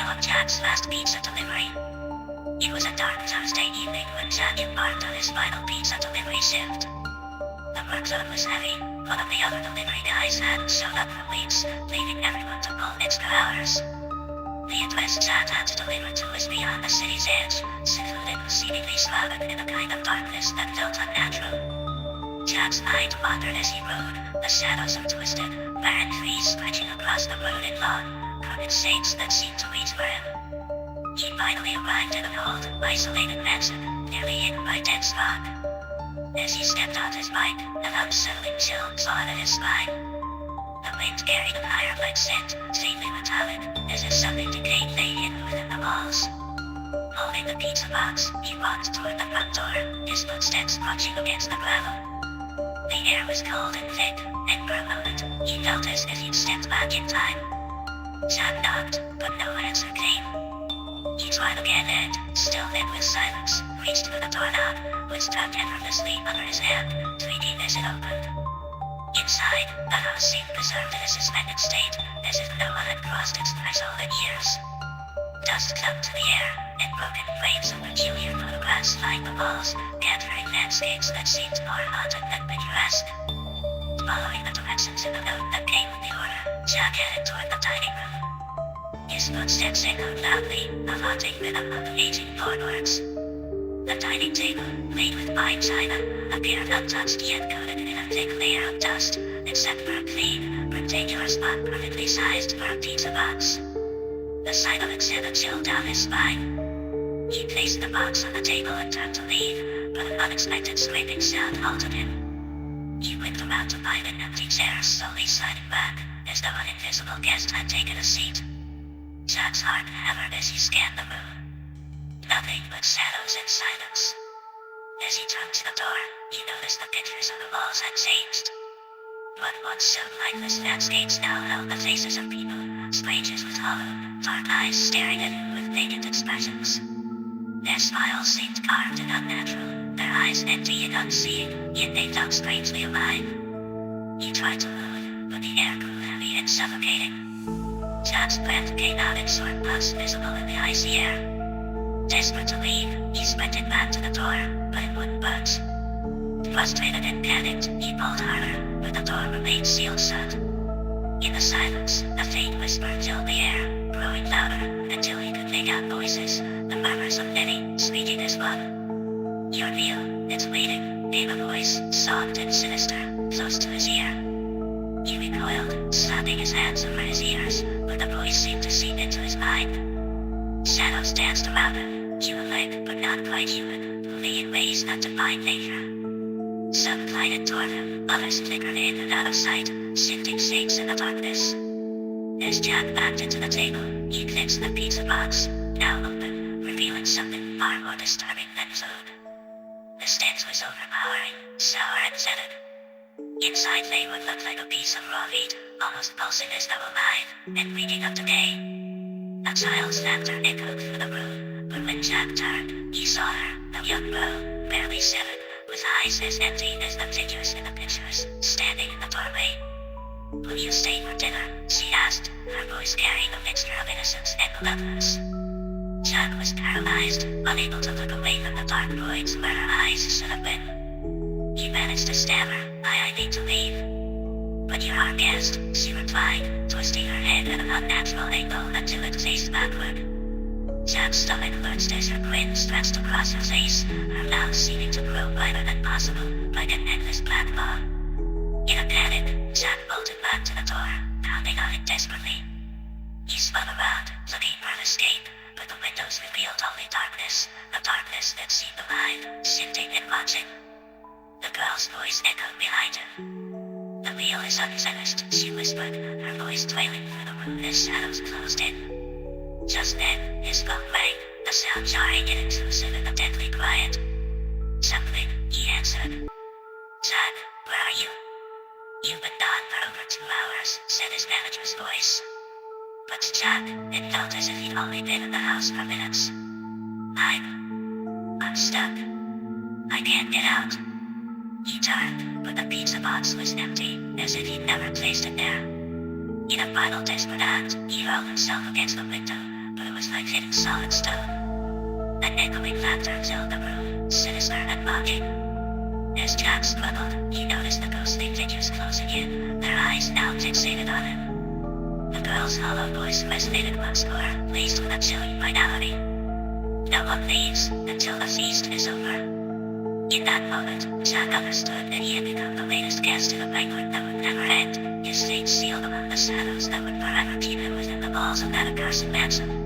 of Jack's last pizza delivery. It was a dark Thursday evening when Jack embarked on his final pizza delivery shift. The workload was heavy. One of the other delivery guys hadn't shown up for weeks, leaving everyone to pull extra hours. The address Jack had to deliver to was beyond the city's edge, secluded, seemingly shrouded in a kind of darkness that felt unnatural. Jack's mind wandered as he rode, the shadows of twisted, barren trees stretching across the road and lawn, crooked shapes that seemed to reach for him. He finally arrived at an old, isolated mansion, nearly hidden by dense fog. As he stepped off his bike, an unsettling chill clawed at his spine. The wind carried a fire-like scent, faintly metallic, as if something decayed lay hidden within the walls. Holding the pizza box, he walked toward the front door, his footsteps crunching against the gravel. The air was cold and thick, and for a moment, he felt as if he'd stepped back in time. Jack knocked, but no answer came. He tried again and, still lit with silence, reached for the doorknob, which tugged effortlessly under his hand, tweaking as it opened. Inside, the house seemed preserved in a suspended state, as if no one had crossed its threshold in years. Dust clung to the air, and broken frames of peculiar photographs lined the walls, capturing landscapes that seemed more haunted than picturesque. Following the directions in the note that came with the order, Jack headed toward the dining room. His footsteps echoed loudly, a haunting rhythm of aging floorboards. The dining table, laid with fine china, appeared untouched yet coated in a thick layer of dust, except for a clean, rectangular spot perfectly sized for a pizza box. The sight of it sent a chill down his spine. He placed the box on the table and turned to leave, but an unexpected scraping sound halted him. He whipped around to find an empty chair slowly sliding back, as though an invisible guest had taken a seat. Jack's heart hammered as he scanned the room. Nothing but shadows and silence. As he turned to the door, he noticed the pictures on the walls had changed. What once showed lifeless landscapes now held the faces of people, strangers with hollow, dark eyes staring at him with vacant expressions. Their smiles seemed carved and unnatural, their eyes empty and unseeing, yet they felt strangely alive. He tried to move, but the air grew heavy and suffocating. Jack's breath came out in short puffs visible in the icy air. Desperate to leave, he sprinted back to the door, but it wouldn't budge. Frustrated and panicked, he pulled harder, but the door remained sealed shut. In the silence, a faint whisper filled the air, growing louder, until he could make out voices, the murmurs of many, speaking as one. "You're real, it's waiting," came a voice, soft and sinister, close to his ear. He recoiled, slapping his hands over his ears, but the voice seemed to seep into his mind. Shadows danced around him, human-like but not quite human, moving in ways not defined nature. Some glided toward him, others flickered in and out of sight, shifting shapes in the darkness. As Jack backed into the table, he glimpsed the pizza box, now open, revealing something far more disturbing than food. The stench was overpowering, sour and fetid. Inside lay what looked like a piece of raw meat, almost pulsing as though alive, and reeking of decay. A child's laughter echoed through the room, but when Jack turned, he saw her, a young girl, barely 7, with eyes as empty as the figures in the pictures, standing in the doorway. "Will you stay for dinner?" she asked, her voice carrying a mixture of innocence and malevolence. Jack was paralyzed, unable to look away from the dark voids where her eyes should have been. He managed to stammer, I need to leave." "But you're our guest," she replied, twisting her head at an unnatural angle until it faced backward. Jack's stomach lurched as her grin stretched across her face, her mouth seeming to grow wider than possible, like an endless black maw. In a panic, Jack bolted back to the door, pounding on it desperately. He spun around, looking for an escape, but the windows revealed only darkness, a darkness that seemed alive, shifting and watching. The girl's voice echoed behind him. "The meal is unfinished," she whispered, her voice trailing through the room as shadows closed in. Just then, his phone rang, the sound jarring and intrusive in the deadly quiet. "Something," he answered. "Jack, where are you?" "You've been gone for over 2 hours," said his manager's voice. But to Jack, it felt as if he'd only been in the house for minutes. I'm stuck. I can't get out." He turned, but the pizza box was empty, as if he'd never placed it there. In a final desperate act, he hurled himself against the window, but it was like hitting solid stone. An echoing factor filled the room, sinister and mocking. As Jack struggled, he noticed the ghostly figures closing in, their eyes now fixated on him. The girl's hollow voice resonated once more, laced with a chilling finality. No one leaves until the feast is over. In that moment, Jack understood that he had become the latest guest in a banquet that would never end, his fate sealed among the shadows that would forever keep him within the walls of that accursed mansion.